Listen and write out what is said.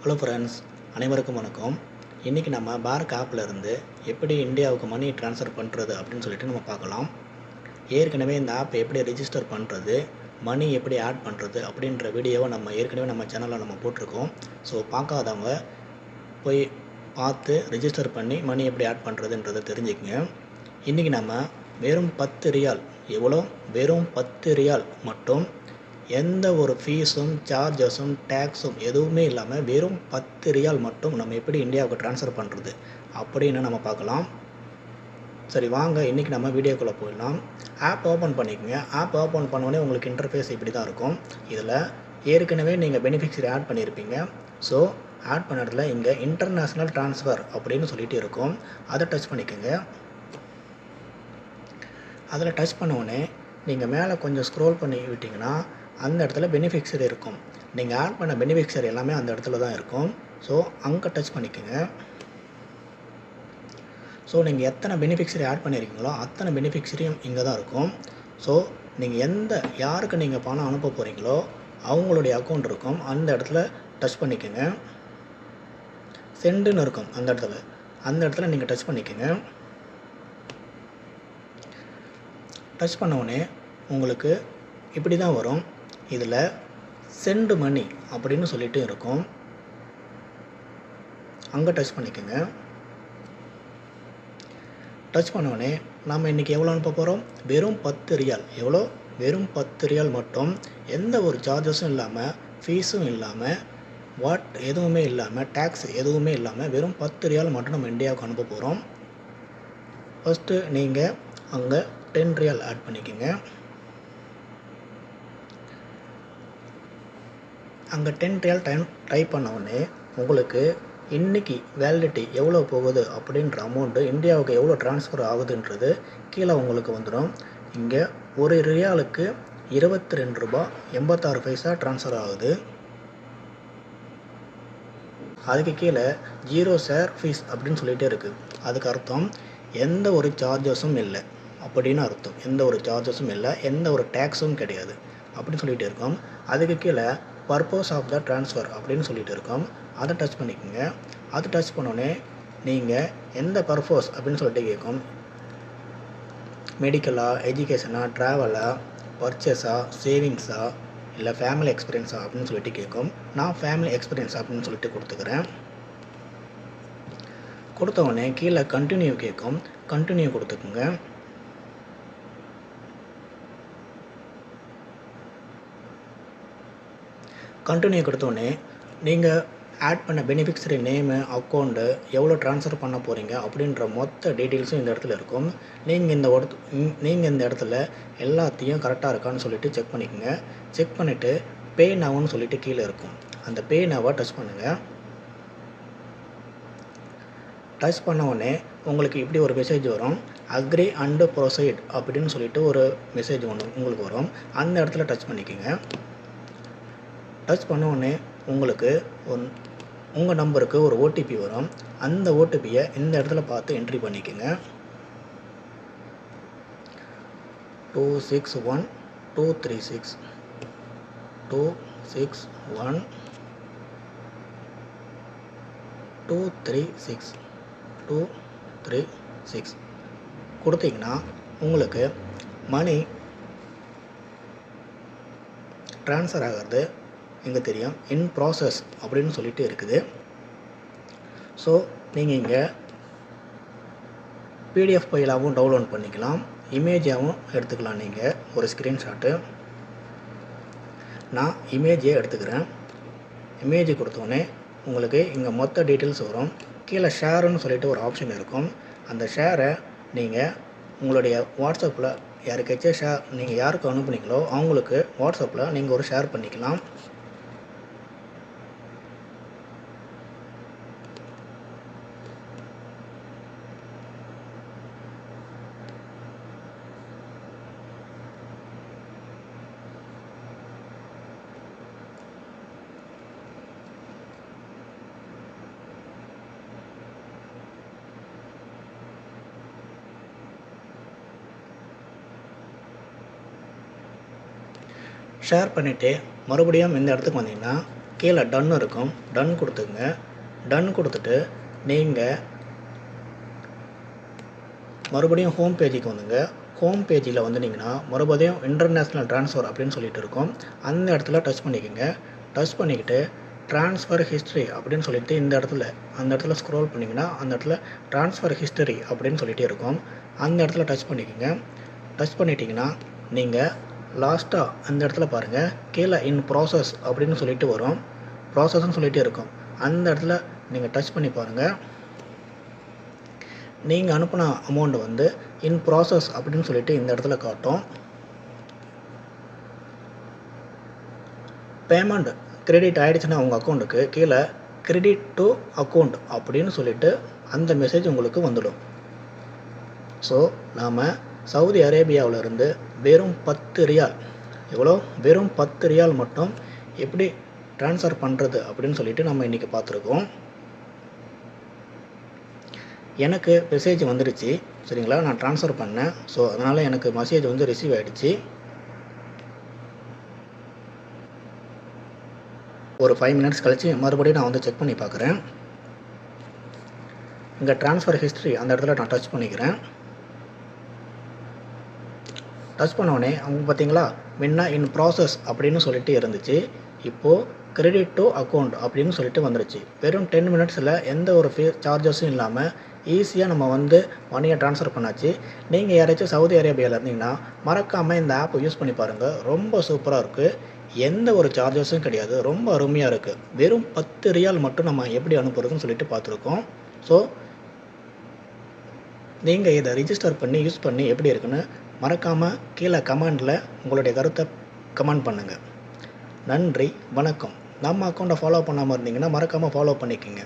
Hello friends, அனைவருக்கும் வணக்கம். இன்றைக்கி நம்ம பாரக் ஆப்பில் இருந்து எப்படி இந்தியாவுக்கு மணி ட்ரான்ஸ்ஃபர் பண்ணுறது அப்படின்னு சொல்லிட்டு நம்ம பார்க்கலாம். ஏற்கனவே இந்த ஆப் எப்படி ரிஜிஸ்டர் பண்ணுறது, மணி எப்படி ஆட் பண்ணுறது அப்படின்ற வீடியோவை நம்ம ஏற்கனவே நம்ம சேனலில் நம்ம போட்டிருக்கோம். ஸோ பார்க்காதவங்க போய் பார்த்து ரிஜிஸ்டர் பண்ணி மணி எப்படி ஆட் பண்ணுறதுன்றதை தெரிஞ்சுக்கங்க. இன்றைக்கி நம்ம வெறும் 10 ரியால், எவ்வளோ? வெறும் 10 ரியால் மட்டும், எந்த ஒரு ஃபீஸும் சார்ஜஸும் டேக்ஸும் எதுவுமே இல்லாமல் வெறும் 10 ரியால் மட்டும் நம்ம எப்படி இந்தியாவுக்கு ட்ரான்ஸ்ஃபர் பண்ணுறது அப்படின்னு நம்ம பார்க்கலாம். சரி வாங்க, இன்றைக்கி நம்ம வீடியோக்குள்ளே போயிடலாம். ஆப் ஓப்பன் பண்ணிக்கோங்க. ஆப் ஓப்பன் பண்ணோடனே உங்களுக்கு இன்டர்ஃபேஸ் இப்படி தான் இருக்கும். இதில் ஏற்கனவே நீங்கள் பெனிஃபிஷரி ஆட் பண்ணியிருப்பீங்க. ஸோ ஆட் பண்ணுறதுல இங்கே இன்டர்நேஷ்னல் ட்ரான்ஸ்ஃபர் அப்படின்னு சொல்லிட்டு இருக்கும். அதை டச் பண்ணிக்கோங்க. அதில் டச் பண்ணோடனே நீங்கள் மேலே கொஞ்சம் ஸ்க்ரோல் பண்ணி விட்டிங்கன்னா அந்த இடத்துல பெனிஃபிஷரி இருக்கும். நீங்கள் ஆட் பண்ண பெனிஃபிஷரி எல்லாமே அந்த இடத்துல தான் இருக்கும். ஸோ அங்கே டச் பண்ணிக்கோங்க. ஸோ நீங்கள் எத்தனை பெனிஃபிஷரி ஆட் பண்ணியிருக்கீங்களோ அத்தனை பெனிஃபிஷரியும் இங்கே தான் இருக்கும். ஸோ நீங்கள் யாருக்கு நீங்கள் பணம் அனுப்ப போகிறீங்களோ அவங்களுடைய அக்கௌண்ட் இருக்கும். அந்த இடத்துல டச் பண்ணிக்கோங்க. சென்டுன்னு இருக்கும் அந்த இடத்துல நீங்கள் டச் பண்ணிக்கோங்க. டச் பண்ணவுடனே உங்களுக்கு இப்படி தான் வரும். இதில் சென்ட் மணி அப்படின்னு சொல்லிட்டு இருக்கும். அங்கே டச் பண்ணிக்கோங்க. டச் பண்ணவுடனே நாம் இன்றைக்கி எவ்வளோ அனுப்ப போகிறோம்? வெறும் 10 ரியால். எவ்வளோ? வெறும் 10 ரியால் மட்டும், எந்த ஒரு சார்ஜஸும் இல்லாமல், ஃபீஸும் இல்லாமல், எதுவுமே இல்லாமல், டேக்ஸ் எதுவுமே இல்லாமல் வெறும் 10 ரியால் மட்டும் நம்ம இந்தியாவுக்கு அனுப்ப போகிறோம். ஃபஸ்ட்டு நீங்கள் அங்கே 10 ரியால் ஆட் பண்ணிக்கோங்க. அங்கே 10 ரியால் டைப் பண்ண உடனே உங்களுக்கு இன்றைக்கி வேலிடிட்டி எவ்வளோ போகுது அப்படின்ற அமௌண்ட்டு, இந்தியாவுக்கு எவ்வளோ ட்ரான்ஸ்ஃபர் ஆகுதுன்றது கீழே உங்களுக்கு வந்துடும். இங்கே ஒரு ரியாலுக்கு 22 ரூபாய் 86 பைசா ட்ரான்ஸ்ஃபர் ஆகுது. அதுக்கு கீழே 0 ஷேர் ஃபீஸ் அப்படின்னு சொல்லிகிட்டே இருக்குது. அதுக்கு அர்த்தம் எந்த ஒரு சார்ஜஸும் இல்லை அப்படின்னு அர்த்தம். எந்த ஒரு சார்ஜஸும் இல்லை, எந்த ஒரு டேக்ஸும் கிடையாது அப்படின்னு சொல்லிகிட்டு இருக்கோம். அதுக்கு கீழே பர்பஸ் ஆஃப் த ட்ரான்ஸ்ஃபர் அப்படின்னு சொல்லிட்டு இருக்கோம். அதை டச் பண்ணிக்கோங்க. அது டச் பண்ணோடனே நீங்கள் எந்த பர்பஸ் அப்படின்னு சொல்லிட்டு கேட்கும். மெடிக்கலா, எஜுகேஷனா, ட்ராவலா, பர்ச்சேஸா, சேவிங்ஸா, இல்லை ஃபேமிலி எக்ஸ்பீரியன்ஸா அப்படின்னு சொல்லிட்டு கேட்கும். நான் ஃபேமிலி எக்ஸ்பீரியன்ஸ் அப்படின்னு சொல்லிட்டு கொடுத்துக்கிறேன். கொடுத்தவுடனே கீழே கண்டினியூ கேட்கும். கண்டினியூ கொடுத்துக்குங்க. கண்டினியூ கொடுத்தோடனே நீங்கள் ஆட் பண்ண பெனிஃபிஷரி நேமு, அக்கௌண்ட்டு, எவ்வளோ ட்ரான்ஸ்ஃபர் பண்ண போகிறீங்க அப்படின்ற மொத்த டீட்டெயில்ஸும் இந்த இடத்துல இருக்கும். நீங்கள் இந்த இடத்துல எல்லாத்தையும் கரெக்டாக இருக்கான்னு சொல்லிட்டு செக் பண்ணிக்கோங்க. செக் பண்ணிவிட்டு பே நவ்னு சொல்லிட்டு கீழே இருக்கும். அந்த பே நவ்வை டச் பண்ணுங்கள். டச் பண்ண உடனே உங்களுக்கு இப்படி ஒரு மெசேஜ் வரும். அக்ரி அண்டு ப்ரொசீட் அப்படின்னு சொல்லிட்டு ஒரு மெசேஜ் ஒன்று உங்களுக்கு வரும். அந்த இடத்துல டச் பண்ணிக்கோங்க. டச் பண்ண உடனே உங்களுக்கு உங்கள் நம்பருக்கு ஒரு ஓடிபி வரும். அந்த ஓடிபியை இந்த இடத்துல பார்த்து என்ட்ரி பண்ணிக்கோங்க. 261236 236 கொடுத்தீங்கன்னா உங்களுக்கு மணி ட்ரான்ஸ்ஃபர் ஆகிறது இங்கே தெரியும். இன் ப்ராசஸ் அப்படின்னு சொல்லிட்டு இருக்குது. ஸோ நீங்கள் இங்கே பிடிஎஃப் ஃபைலாகவும் டவுன்லோட் பண்ணிக்கலாம், இமேஜாகவும் எடுத்துக்கலாம். நீங்கள் ஒரு ஸ்க்ரீன்ஷாட்டு, நான் இமேஜே எடுத்துக்கிறேன். இமேஜ் கொடுத்தோடனே உங்களுக்கு இங்கே மொத்த டீட்டெயில்ஸ் வரும். கீழே ஷேருன்னு சொல்லிட்டு ஒரு ஆப்ஷன் இருக்கும். அந்த ஷேரை நீங்கள் உங்களுடைய வாட்ஸ்அப்பில் யாருக்காச்சும் நீங்கள் யாருக்கு அனுப்புனீங்களோ அவங்களுக்கு வாட்ஸ்அப்பில் நீங்கள் ஒரு ஷேர் பண்ணிக்கலாம். ஷேர் பண்ணிவிட்டு மறுபடியும் இந்த இடத்துக்கு வந்தீங்கன்னா கீழே டன் இருக்கும், டன் கொடுத்துங்க. டன் கொடுத்துட்டு நீங்கள் மறுபடியும் ஹோம் பேஜுக்கு வந்துங்க. ஹோம் பேஜில் வந்தீங்கன்னா மறுபடியும் இன்டர்நேஷ்னல் ட்ரான்ஸ்ஃபர் அப்படின்னு சொல்லிட்டு இருக்கும். அந்த இடத்துல டச் பண்ணிக்கோங்க. டச் பண்ணிக்கிட்டு ட்ரான்ஸ்ஃபர் ஹிஸ்ட்ரி அப்படின்னு சொல்லிட்டு அந்த இடத்துல ஸ்க்ரோல் பண்ணிங்கன்னா அந்த இடத்துல ட்ரான்ஸ்ஃபர் ஹிஸ்டரி அப்படின்னு சொல்லிட்டு இருக்கும். அந்த இடத்துல டச் பண்ணிக்கோங்க. டச் பண்ணிட்டீங்கன்னா நீங்கள் லாஸ்ட்டாக அந்த இடத்துல பாருங்கள், கீழே இன் ப்ராசஸ் அப்படின்னு சொல்லிட்டு வரும், ப்ராசஸ்ன்னு சொல்லிகிட்டே இருக்கும். அந்த இடத்துல நீங்கள் டச் பண்ணி பாருங்கள். நீங்கள் அனுப்பின அமௌண்ட் வந்து இன் ப்ராசஸ் அப்படின்னு சொல்லிட்டு இந்த இடத்துல காட்டும். பேமெண்ட் கிரெடிட் ஆகிடுச்சுன்னா உங்கள் அக்கௌண்ட்டுக்கு கீழே கிரெடிட் டு அக்கௌண்ட் அப்படின்னு சொல்லிட்டு அந்த மெசேஜ் உங்களுக்கு வந்துடும். ஸோ நாம் சவுதி அரேபியாவிலிருந்து வெறும் 10 ரியால், எவ்வளோ, வெறும் 10 ரியால் மட்டும் எப்படி ட்ரான்ஸ்ஃபர் பண்ணுறது அப்படின்னு சொல்லிட்டு நம்ம இன்றைக்கி பார்த்துருக்கோம். எனக்கு மெசேஜ் வந்துடுச்சு, சரிங்களா, நான் ட்ரான்ஸ்ஃபர் பண்ணேன். ஸோ அதனால் எனக்கு மெசேஜ் வந்து ரிசீவ் ஆகிடுச்சு. ஒரு 5 மினிட்ஸ் கழித்து மறுபடியும் நான் வந்து செக் பண்ணி பார்க்குறேன். இங்கே ட்ரான்ஸ்ஃபர் ஹிஸ்ட்ரி அந்த இடத்துல நான் டச் பண்ணிக்கிறேன். டச் பண்ணோடனே அவங்க பார்த்தீங்களா, முன்ன இன் ப்ராசஸ் அப்படின்னு சொல்லிட்டு இருந்துச்சு, இப்போது கிரெடிட் டு அக்கௌண்ட் அப்படின்னு சொல்லிட்டு வந்துடுச்சு. வெறும் 10 மினிட்ஸில் எந்த ஒரு சார்ஜஸும் இல்லாமல் ஈஸியாக நம்ம வந்து மணியை ட்ரான்ஸ்ஃபர் பண்ணாச்சு. நீங்கள் யாராச்சும் சவுதி அரேபியாவில் இருந்தீங்கன்னா மறக்காமல் இந்த ஆப்பை யூஸ் பண்ணி பாருங்கள். ரொம்ப சூப்பராக இருக்குது, எந்த ஒரு சார்ஜஸும் கிடையாது, ரொம்ப அருமையாக இருக்குது. வெறும் 10 ரியால் மட்டும் நம்ம எப்படி அனுப்புறதுன்னு சொல்லிட்டு பார்த்துருக்கோம். ஸோ நீங்கள் இதை ரிஜிஸ்டர் பண்ணி யூஸ் பண்ணி எப்படி இருக்குன்னு மறக்காமல் கீழே கமெண்டில் உங்களுடைய கருத்தை கமெண்ட் பண்ணுங்கள். நன்றி, வணக்கம். நம்ம அக்கௌண்ட்டை ஃபாலோ பண்ணாமல் இருந்தீங்கன்னா மறக்காமல் ஃபாலோ பண்ணிக்கோங்க.